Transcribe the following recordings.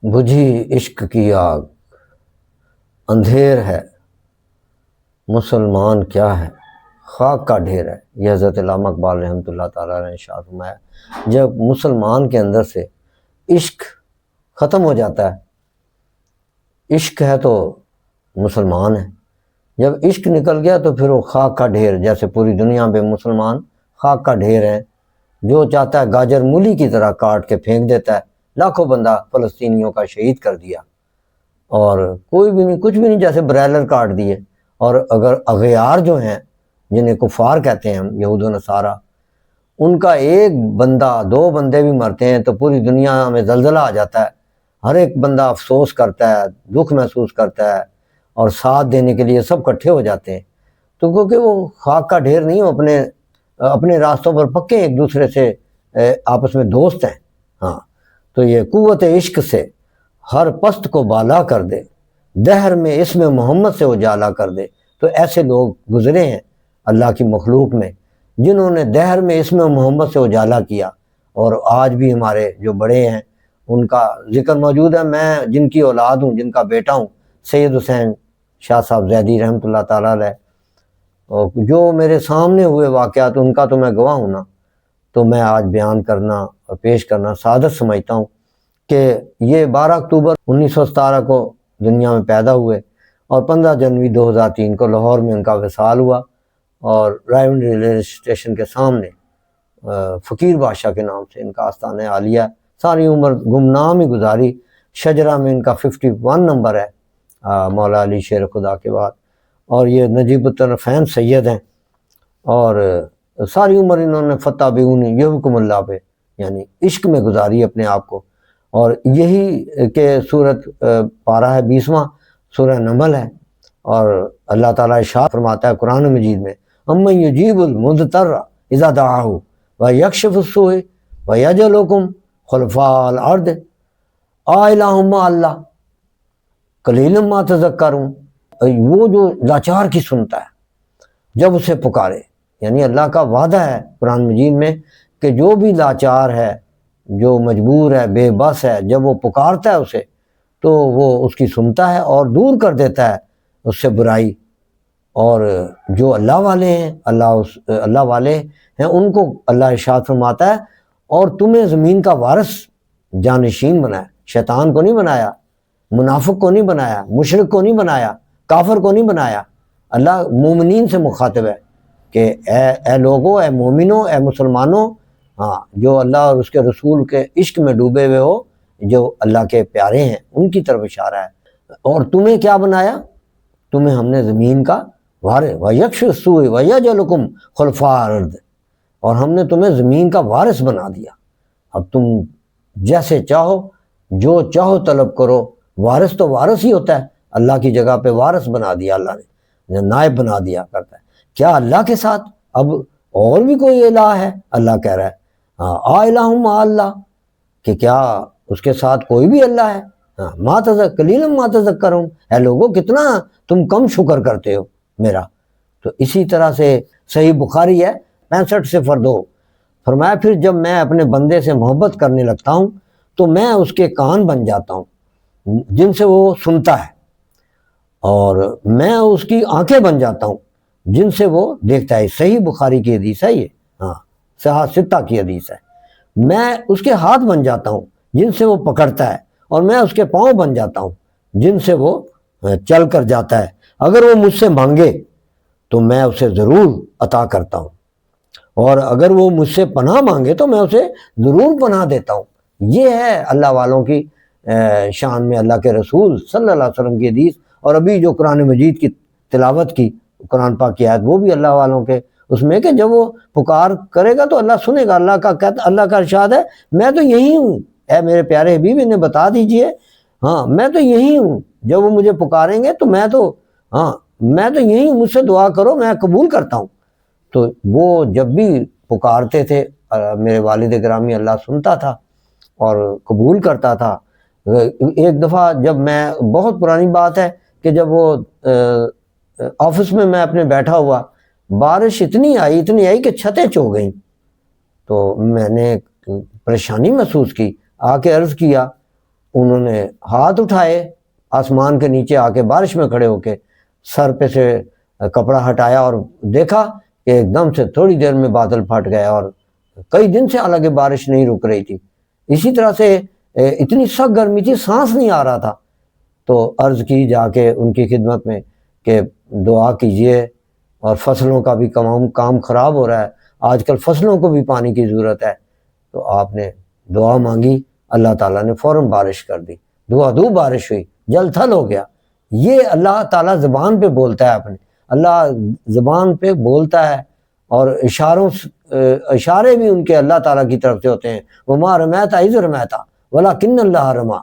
بجھی عشق کی آگ، اندھیر ہے مسلمان کیا ہے، خاک کا ڈھیر ہے۔ یہ حضرت علامہ اقبال رحمۃ اللہ تعالیٰ نے ارشاد فرمایا۔ جب مسلمان کے اندر سے عشق ختم ہو جاتا ہے، عشق ہے تو مسلمان ہے، جب عشق نکل گیا تو پھر وہ خاک کا ڈھیر، جیسے پوری دنیا میں مسلمان خاک کا ڈھیر ہیں، جو چاہتا ہے گاجر مولی کی طرح کاٹ کے پھینک دیتا ہے۔ لاکھوں بندہ فلسطینیوں کا شہید کر دیا، اور کوئی بھی نہیں، کچھ بھی نہیں، جیسے برائلر کاٹ دیے۔ اور اگر اغیار جو ہیں، جنہیں کفار کہتے ہیں ہم، یہود و نصارہ، ان کا ایک بندہ، دو بندے بھی مرتے ہیں تو پوری دنیا میں زلزلہ آ جاتا ہے، ہر ایک بندہ افسوس کرتا ہے، دکھ محسوس کرتا ہے، اور ساتھ دینے کے لیے سب کٹھے ہو جاتے ہیں۔ تو کیونکہ وہ خاک کا ڈھیر نہیں، وہ اپنے راستوں پر پکے، ایک دوسرے سے آپس میں دوست ہیں۔ ہاں، تو یہ قوت عشق سے ہر پست کو بالا کر دے، دہر میں اسم محمد سے اجالا کر دے۔ تو ایسے لوگ گزرے ہیں اللہ کی مخلوق میں، جنہوں نے دہر میں اسم محمد سے اجالا کیا، اور آج بھی ہمارے جو بڑے ہیں ان کا ذکر موجود ہے۔ میں جن کی اولاد ہوں، جن کا بیٹا ہوں، سید حسین شاہ صاحب زیدی رحمۃ اللہ تعالیٰ علیہ، اور جو میرے سامنے ہوئے واقعات ان کا تو میں گواہ ہوں نا، تو میں آج بیان کرنا اور پیش کرنا سعادت سمجھتا ہوں کہ یہ 12 اکتوبر 1917 کو دنیا میں پیدا ہوئے، اور 15 جنوری 2003 کو لاہور میں ان کا وصال ہوا، اور رائے منڈی ریلوے اسٹیشن کے سامنے فقیر بادشاہ کے نام سے ان کا آستانہ عالیہ۔ ساری عمر گمنام ہی گزاری۔ شجرہ میں ان کا 51 نمبر ہے، مولا علی شیر خدا کے بعد، اور یہ نجیب الطرفین سید ہیں، اور ساری عمر انہوں نے فتح بیونی یہ حکم اللہ پہ، یعنی عشق میں گزاری اپنے آپ کو۔ اور یہی کہ سورت پارہ ہے 20واں، سورہ نمل ہے، اور اللہ تعالیٰ ارشاد فرماتا ہے قرآن مجید میں، امن یجیب المضطر اذا دعاہ ویکشف السوء ویجعلکم خلفاء الارض الہ مع اللہ قلیلا ما تذکرون۔ وہ جو لاچار کی سنتا ہے جب اسے پکارے، یعنی اللہ کا وعدہ ہے قرآن مجید میں کہ جو بھی لاچار ہے، جو مجبور ہے، بے بس ہے، جب وہ پکارتا ہے اسے تو وہ اس کی سنتا ہے اور دور کر دیتا ہے اس سے برائی۔ اور جو اللہ والے ہیں، اللہ والے ہیں، ان کو اللہ ارشاد فرماتا ہے، اور تمہیں زمین کا وارث جانشین بنایا، شیطان کو نہیں بنایا، منافق کو نہیں بنایا، مشرک کو نہیں بنایا، کافر کو نہیں بنایا۔ اللہ مومنین سے مخاطب ہے کہ اے لوگو، اے مومنوں، اے مسلمانوں، ہاں، جو اللہ اور اس کے رسول کے عشق میں ڈوبے ہوئے ہو، جو اللہ کے پیارے ہیں، ان کی طرف اشارہ ہے۔ اور تمہیں کیا بنایا؟ تمہیں ہم نے زمین کا وارث، وَيَكْشِفُ السُّوءَ وَيَجْعَلُكُمْ خُلَفَاءَ الْأَرْضِ، اور ہم نے تمہیں زمین کا وارث بنا دیا۔ اب تم جیسے چاہو، جو چاہو طلب کرو۔ وارث تو وارث ہی ہوتا ہے، اللہ کی جگہ پہ وارث بنا دیا اللہ نے، نائب بنا دیا کرتا ہے۔ کیا اللہ کے ساتھ اب اور بھی کوئی الہ ہے؟ اللہ کہہ رہا ہے الہ مع اللہ، کہ کیا اس کے ساتھ کوئی بھی اللہ ہے؟ قلیلا ما تذکرون، اے لوگوں کتنا تم کم شکر کرتے ہو میرا۔ تو اسی طرح سے صحیح بخاری ہے 65-2، فرمایا پھر جب میں اپنے بندے سے محبت کرنے لگتا ہوں تو میں اس کے کان بن جاتا ہوں جن سے وہ سنتا ہے، اور میں اس کی آنکھیں بن جاتا ہوں جن سے وہ دیکھتا ہے۔ صحیح بخاری کی حدیث ہے یہ، صحاح ستہ کی حدیث ہے۔ میں اس کے ہاتھ بن جاتا ہوں جن سے وہ پکڑتا ہے، اور میں اس کے پاؤں بن جاتا ہوں جن سے وہ چل کر جاتا ہے۔ اگر وہ مجھ سے مانگے تو میں اسے ضرور عطا کرتا ہوں، اور اگر وہ مجھ سے پناہ مانگے تو میں اسے ضرور پناہ دیتا ہوں۔ یہ ہے اللہ والوں کی شان میں اللہ کے رسول صلی اللہ علیہ وسلم کی حدیث۔ اور ابھی جو قرآن مجید کی تلاوت کی، قرآن پاک کی آیت، وہ بھی اللہ والوں کے اس میں کہ جب وہ پکار کرے گا تو اللہ سنے گا۔ اللہ کا ارشاد ہے، میں تو یہی ہوں، اے میرے پیارے حبیب انہیں بتا دیجئے، میں تو یہی ہوں، جب وہ مجھے پکاریں گے تو میں تو یہی ہوں، مجھ سے دعا کرو، میں قبول کرتا ہوں۔ تو وہ جب بھی پکارتے تھے میرے والد گرامی، اللہ سنتا تھا اور قبول کرتا تھا۔ ایک دفعہ جب بہت پرانی بات ہے کہ جب وہ آفس میں اپنے بیٹھا ہوا، بارش اتنی آئی کہ چھتیں چو گئیں، تو میں نے پریشانی محسوس کی، آ کے عرض کیا انہوں نے ہاتھ اٹھائے آسمان کے نیچے آ کے بارش میں کھڑے ہو کے سر پہ سے کپڑا ہٹایا اور دیکھا کہ ایک دم سے تھوڑی دیر میں بادل پھٹ گیا اور کئی دن سے حالانکہ بارش نہیں رک رہی تھی. اسی طرح سے اتنی سخت گرمی تھی، سانس نہیں آ رہا تھا. تو عرض کی جا کے ان کی خدمت میں کہ دعا کیجئے، اور فصلوں کا بھی کام خراب ہو رہا ہے، آج کل فصلوں کو بھی پانی کی ضرورت ہے. تو آپ نے دعا مانگی، اللہ تعالیٰ نے فوراً بارش کر دی، دعا دو بارش ہوئی، جل تھل ہو گیا. یہ اللہ تعالیٰ زبان پہ بولتا ہے، اپنے اللہ زبان پہ بولتا ہے، اور اشارے بھی ان کے اللہ تعالیٰ کی طرف سے ہوتے ہیں. وما رمیت اذ رمیت ولکن اللہ رمی.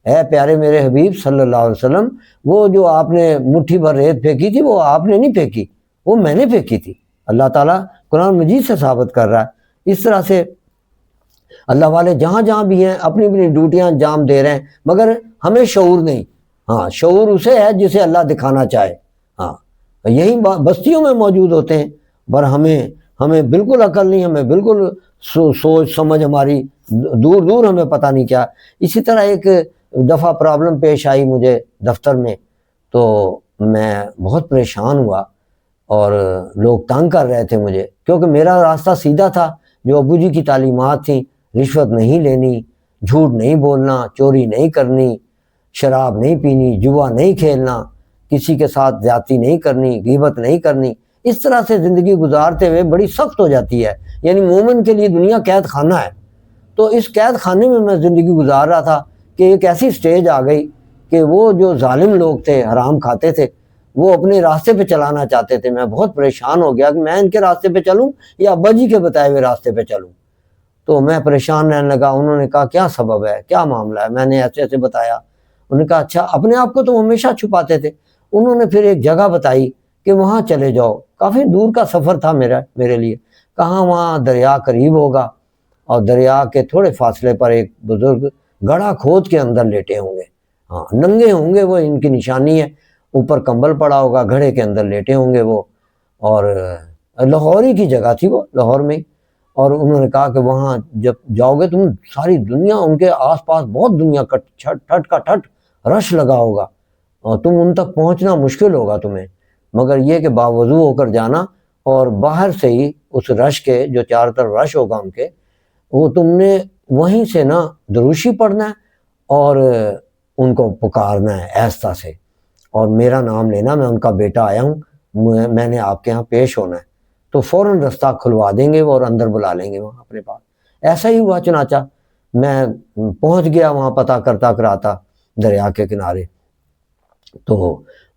اے پیارے میرے حبیب صلی اللہ علیہ وسلم، وہ جو آپ نے مٹھی بھر ریت پھینکی تھی وہ آپ نے نہیں پھینکی، وہ میں نے پھینکی تھی. اللہ تعالیٰ قرآن مجید سے ثابت کر رہا ہے. اس طرح سے اللہ والے جہاں جہاں بھی ہیں اپنی اپنی ڈیوٹیاں انجام دے رہے ہیں، مگر ہمیں شعور نہیں. ہاں، شعور اسے ہے جسے اللہ دکھانا چاہے. ہاں، یہی بستیوں میں موجود ہوتے ہیں، پر ہمیں بالکل عقل نہیں، ہمیں بالکل سوچ سمجھ ہماری دور دور، ہمیں پتہ نہیں کیا. اسی طرح ایک دفعہ پرابلم پیش آئی مجھے دفتر میں، تو میں بہت پریشان ہوا اور لوگ تنگ کر رہے تھے مجھے، کیونکہ میرا راستہ سیدھا تھا. جو ابو جی کی تعلیمات تھیں، رشوت نہیں لینی، جھوٹ نہیں بولنا، چوری نہیں کرنی، شراب نہیں پینی، جوا نہیں کھیلنا، کسی کے ساتھ زیادتی نہیں کرنی، غیبت نہیں کرنی. اس طرح سے زندگی گزارتے ہوئے بڑی سخت ہو جاتی ہے. یعنی مومن کے لیے دنیا قید خانہ ہے. تو اس قید خانے میں زندگی گزار رہا تھا کہ ایک ایسی سٹیج آ گئی کہ وہ جو ظالم لوگ تھے، حرام کھاتے تھے، وہ اپنے راستے پہ چلانا چاہتے تھے. میں بہت پریشان ہو گیا کہ میں ان کے راستے پہ چلوں یا ابا جی کے بتائے ہوئے راستے پہ چلوں. تو میں پریشان رہنے لگا. انہوں نے کہا کیا سبب ہے، کیا معاملہ ہے؟ میں نے ایسے ایسے بتایا. انہوں نے کہا اچھا، اپنے آپ کو تو ہمیشہ چھپاتے تھے. انہوں نے پھر ایک جگہ بتائی کہ وہاں چلے جاؤ. کافی دور کا سفر تھا میرے لیے. کہاں؟ وہاں دریا قریب ہوگا، اور دریا کے تھوڑے فاصلے پر ایک بزرگ گڑھا کھود کے اندر لیٹے ہوں گے. ہاں، ننگے ہوں گے، وہ ان کی نشانی ہے. اوپر کمبل پڑا ہوگا، گھڑے کے اندر لیٹے ہوں گے وہ. اور لاہور ہی کی جگہ تھی وہ، لاہور میں. اور انہوں نے کہا کہ وہاں جب جاؤ گے تم، ساری دنیا، ان کے آس پاس بہت دنیا کا ٹھٹ کا ٹھٹ رش لگا ہوگا، اور تم ان تک پہنچنا مشکل ہوگا تمہیں. مگر یہ کہ باوضو ہو کر جانا، اور باہر سے ہی اس رش کے، جو چار طرف رش ہوگا ان کے، وہ تم نے وہیں سے نا دروشی پڑھنا ہے اور ان کو پکارنا ہے آہستہ سے، اور میرا نام لینا، میں ان کا بیٹا آیا ہوں، میں نے آپ کے ہاں پیش ہونا ہے. تو فوراً رستہ کھلوا دیں گے وہ اور اندر بلا لیں گے وہاں اپنے پاس. ایسا ہی ہوا. چنانچہ میں پہنچ گیا وہاں، پتہ کرتا کراتا دریا کے کنارے. تو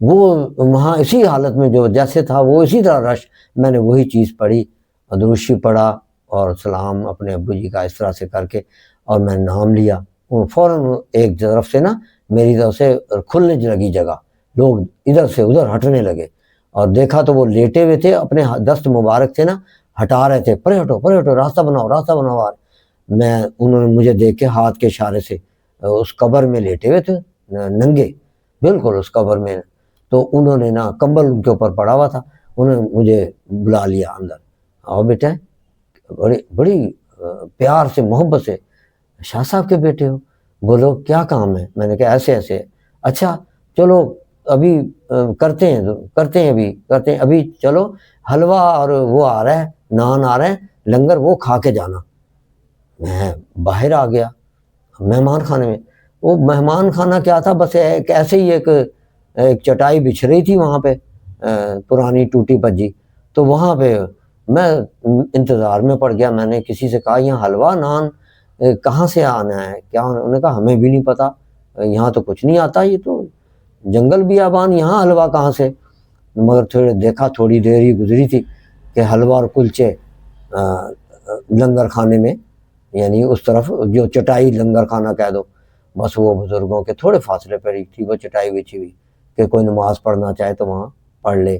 وہ وہاں اسی حالت میں جو جیسے تھا وہ اسی طرح رش. میں نے وہی چیز پڑھی، دروشی پڑھا اور سلام اپنے ابو جی کا اس طرح سے کر کے، اور میں نے نام لیا. فوراً ایک طرف سے نا میری طرف سے کھلنے لگی جگہ، لوگ ادھر سے ادھر ہٹنے لگے، اور دیکھا تو وہ لیٹے ہوئے تھے، اپنے دست مبارک سے نا ہٹا رہے تھے، پرے ہٹو، راستہ بناؤ. انہوں نے مجھے دیکھ کے ہاتھ کے اشارے سے اس قبر میں لیٹے ہوئے تھے، ننگے بالکل اس قبر میں. تو انہوں نے نا کمبل ان کے اوپر پڑا ہوا تھا، انہوں نے مجھے بلا لیا اندر. آؤ بیٹا. بڑی پیار سے، محبت سے، شاہ صاحب کے بیٹے ہو؟ بولو کیا کام ہے؟ میں نے کہا ایسے ایسے. اچھا چلو ابھی کرتے ہیں ابھی چلو، حلوہ اور وہ آ رہا ہے، نان آ رہے ہیں، لنگر، وہ کھا کے جانا. میں باہر آ گیا مہمان خانے میں. وہ مہمان خانہ کیا تھا، بس ایسے ہی ایک چٹائی بچھ رہی تھی وہاں پہ، پرانی ٹوٹی پجی. تو وہاں پہ میں انتظار میں پڑ گیا. میں نے کسی سے کہا یہاں حلوہ نان کہاں سے آنا ہے کیا؟ انہوں نے کہا ہمیں بھی نہیں پتہ، یہاں تو کچھ نہیں آتا، یہ تو جنگل بیابان، یہاں حلوہ کہاں سے؟ مگر دیکھا تھوڑی دیر ہی گزری تھی کہ حلوہ اور کلچے لنگر خانے میں، یعنی اس طرف جو چٹائی لنگر خانہ کہہ دو، بس وہ بزرگوں کے تھوڑے فاصلے پر ہی تھی وہ چٹائی بچھی ہوئی کہ کوئی نماز پڑھنا چاہے تو وہاں پڑھ لے.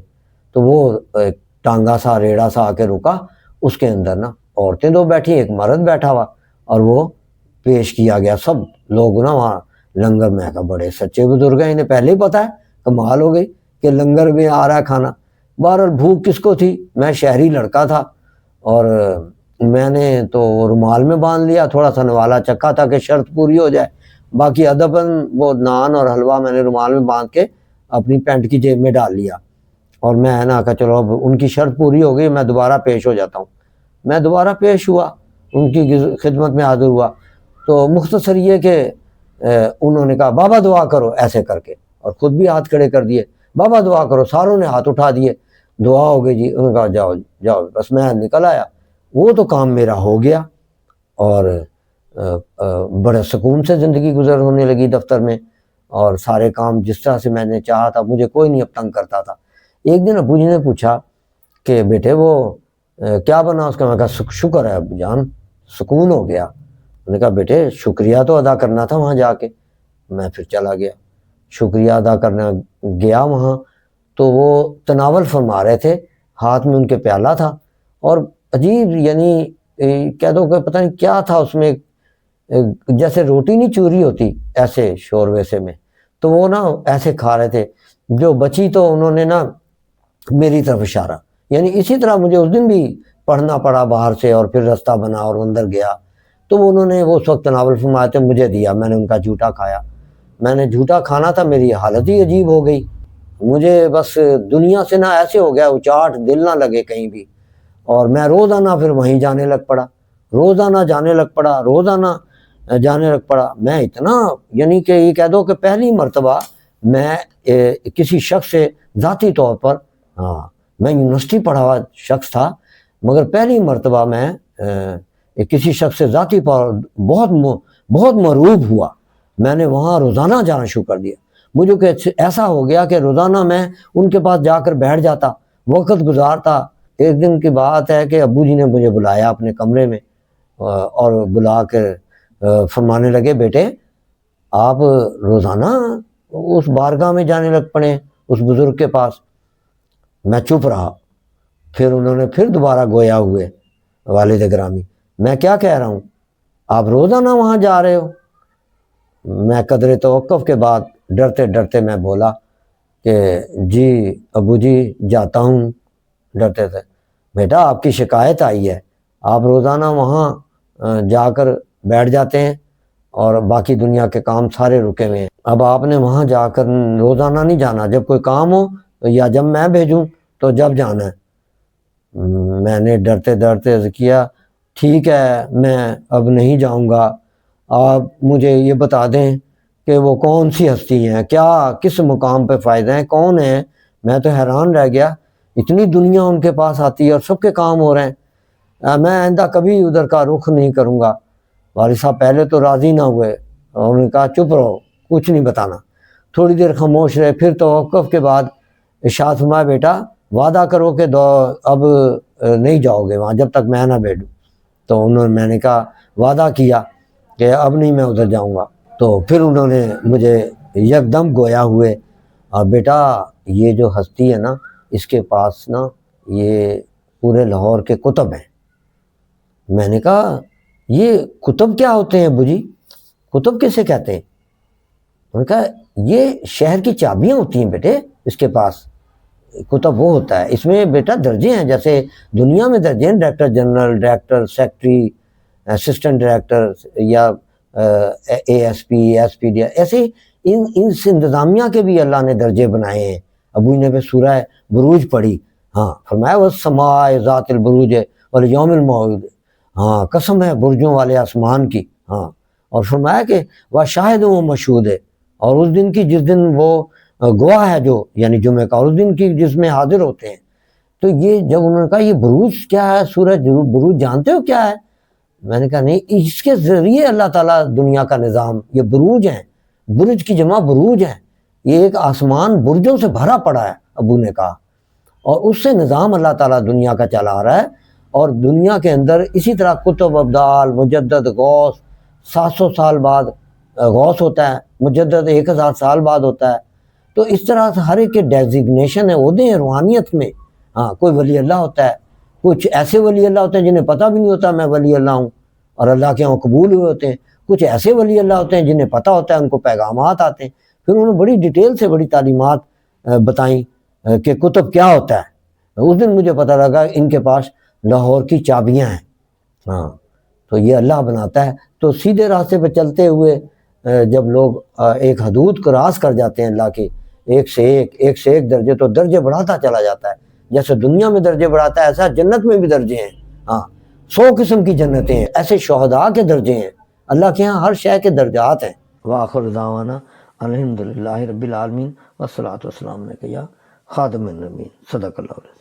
تو وہ ٹانگا سا ریڑا سا آ کے رکا، اس کے اندر نا عورتیں دو بیٹھی، ایک مرد بیٹھا ہوا، اور وہ پیش کیا گیا. سب لوگ نا وہاں لنگر میں کہا بڑے سچے بزرگ ہیں، انہیں پہلے ہی پتہ ہے، کمال ہو گئی کہ لنگر میں آ رہا ہے کھانا. بہرحال بھوک کس کو تھی، میں شہری لڑکا تھا، اور میں نے تو رومال میں باندھ لیا، تھوڑا سا نوالا چکھا تھا کہ شرط پوری ہو جائے. باقی ادباً وہ نان اور حلوہ میں نے رومال میں باندھ کے اپنی پینٹ کی جیب میں ڈال لیا، اور میں نا کہا چلو اب ان کی شرط پوری ہو گئی، میں دوبارہ پیش ہو جاتا ہوں۔ میں دوبارہ پیش ہوا، ان کی خدمت میں حاضر ہوا، تو مختصر یہ کہ انہوں نے کہا بابا دعا کرو ایسے کر کے، اور خود بھی ہاتھ کھڑے کر دیے، بابا دعا کرو، ساروں نے ہاتھ اٹھا دیے، دعا ہو گئی جی۔ انہوں نے کہا جاؤ جاؤ، بس میں نکل آیا۔ وہ تو کام میرا ہو گیا، اور بڑے سکون سے زندگی گزر ہونے لگی دفتر میں، اور سارے کام جس طرح سے میں نے چاہا تھا، مجھے کوئی نہیں اب تنگ کرتا تھا۔ ایک دن ابو جی نے پوچھا کہ بیٹے وہ کیا بنا اس کا؟ میں کہا شکر ہے ابو جان، سکون ہو گیا۔ انہوں نے کہا بیٹے شکریہ تو ادا کرنا تھا وہاں جا کے۔ میں پھر چلا گیا، شکریہ ادا کرنا گیا وہاں، تو وہ تناول فرما رہے تھے، ہاتھ میں ان کے پیالہ تھا، اور عجیب یعنی کہہ دو کہ پتہ نہیں کیا تھا اس میں، جیسے روٹی نہیں چوری ہوتی ایسے شوربے سے میں، تو وہ نا ایسے کھا رہے تھے۔ جو بچی تو انہوں نے نا میری طرف اشارہ، یعنی اسی طرح مجھے اس دن بھی پڑھنا پڑا باہر سے، اور پھر رستہ بنا اور اندر گیا، تو انہوں نے وہ اس وقت تناول فرمایا تھے، مجھے دیا، میں نے ان کا جھوٹا کھایا۔ میں نے جھوٹا کھانا تھا، میری حالت ہی عجیب ہو گئی، مجھے بس دنیا سے نہ ایسے ہو گیا اچاٹ، دل نہ لگے کہیں بھی، اور میں روزانہ پھر وہیں جانے لگ پڑا، روزانہ جانے لگ پڑا۔ میں اتنا یعنی کہ یہ کہہ دو کہ پہلی مرتبہ میں کسی شخص سے ذاتی طور پر، میں یونیورسٹی پڑھا ہوا شخص تھا، مگر پہلی مرتبہ میں کسی شخص سے ذاتی طور بہت مرعوب ہوا۔ میں نے وہاں روزانہ جانا شروع کر دیا، مجھے کہ ایسا ہو گیا کہ روزانہ میں ان کے پاس جا کر بیٹھ جاتا، وقت گزارتا۔ ایک دن کی بات ہے کہ ابو جی نے مجھے بلایا اپنے کمرے میں، اور بلا کر فرمانے لگے بیٹے آپ روزانہ اس بارگاہ میں جانے لگ پڑے اس بزرگ کے پاس۔ میں چپ رہا، پھر انہوں نے پھر دوبارہ گویا ہوئے، والد گرامی میں کیا کہہ رہا ہوں، آپ روزانہ وہاں جا رہے ہو؟ میں قدر توقف کے بعد ڈرتے ڈرتے میں بولا کہ جی ابو جی جاتا ہوں، ڈرتے تھے۔ بیٹا آپ کی شکایت آئی ہے، آپ روزانہ وہاں جا کر بیٹھ جاتے ہیں، اور باقی دنیا کے کام سارے رکے ہوئے ہیں، اب آپ نے وہاں جا کر روزانہ نہیں جانا، جب کوئی کام ہو یا جب میں بھیجوں تو جب جانا ہے۔ میں نے ڈرتے ڈرتے عرض کیا ٹھیک ہے میں اب نہیں جاؤں گا، آپ مجھے یہ بتا دیں کہ وہ کون سی ہستی ہیں، کیا کس مقام پہ فائدہ ہیں، کون ہیں؟ میں تو حیران رہ گیا، اتنی دنیا ان کے پاس آتی ہے اور سب کے کام ہو رہے ہیں، میں آئندہ کبھی ادھر کا رخ نہیں کروں گا۔ والد صاحب پہلے تو راضی نہ ہوئے، اور انہوں نے کہا چپ رہو، کچھ نہیں بتانا۔ تھوڑی دیر خاموش رہے، پھر توقف کے بعد ارشاد فرمایا بیٹا وعدہ کرو کہ اب نہیں جاؤ گے وہاں جب تک میں نہ بیٹھوں۔ تو میں نے کہا وعدہ کیا کہ اب نہیں میں ادھر جاؤں گا۔ تو پھر انہوں نے مجھے یکدم گویا ہوئے، بیٹا یہ جو ہستی ہے نا اس کے پاس نا یہ پورے لاہور کے کتب ہیں۔ میں نے کہا یہ کتب کیا ہوتے ہیں ابو جی، کتب کیسے کہتے ہیں؟ انہوں نے کہا یہ شہر کی چابیاں ہوتی ہیں بیٹے، اس کے پاس کتب وہ ہوتا ہے، اس میں بیٹا درجے ہیں، جیسے دنیا میں درجے ہیں، director general, director, secretary, assistant director, یا A S P, S P D, ایسے ان انتظامیہ کے بھی اللہ نے درجے بنائے ہیں۔ ابو نے پہ سورہ بروج پڑھی، فرمایا والسماء ذات البروج والیوم الموعود، قسم ہے برجوں والے آسمان کی، اور فرمایا کہ وہ شاہد و مشہود ہے، اور اس دن کی جس دن وہ گواہ ہے جو یعنی جمعہ کا، اور اس دن کی جس میں حاضر ہوتے ہیں۔ تو یہ جب انہوں نے کہا یہ بروج کیا ہے، سورج بروج جانتے ہو کیا ہے؟ میں نے کہا نہیں، اس کے ذریعے اللہ تعالیٰ دنیا کا نظام، یہ بروج ہیں، برج کی جمع بروج ہیں، یہ ایک آسمان برجوں سے بھرا پڑا ہے ابو نے کہا، اور اس سے نظام اللہ تعالیٰ دنیا کا چلا رہا ہے، اور دنیا کے اندر اسی طرح کتب، ابدال، مجدد، غوث 700 سال بعد غوث ہوتا ہے، مجدد 1000 سال بعد ہوتا ہے، تو اس طرح سے ہر ایک کے ڈیزگنیشن ہے، عہدے ہیں روحانیت میں۔ کوئی ولی اللہ ہوتا ہے، کچھ ایسے ولی اللہ ہوتے ہیں جنہیں پتہ بھی نہیں ہوتا میں ولی اللہ ہوں اور اللہ کے یہاں قبول ہوئے ہوتے ہیں، کچھ ایسے ولی اللہ ہوتے ہیں جنہیں پتہ ہوتا ہے، ان کو پیغامات آتے ہیں۔ پھر انہوں نے بڑی ڈیٹیل سے بڑی تعلیمات بتائیں کہ کتب کیا ہوتا ہے۔ اس دن مجھے پتہ لگا ان کے پاس لاہور کی چابیاں ہیں، تو یہ اللہ بناتا ہے۔ تو سیدھے راستے پہ چلتے ہوئے جب لوگ ایک حدود کراس کر جاتے ہیں اللہ کی، ایک سے ایک درجے، تو درجے بڑھاتا چلا جاتا ہے. جیسے دنیا میں درجے بڑھاتا ہے ایسا جنت میں بھی درجے ہیں. ہاں 100 قسم کی جنتیں ہیں، ایسے شہداء کے درجے ہیں. اللہ کے ہاں ہر شے کے درجات ہیں. وآخر دعوانا الحمدللہ رب العالمین والصلاۃ والسلام علیک یا خاتم النبیین. صدق اللہ.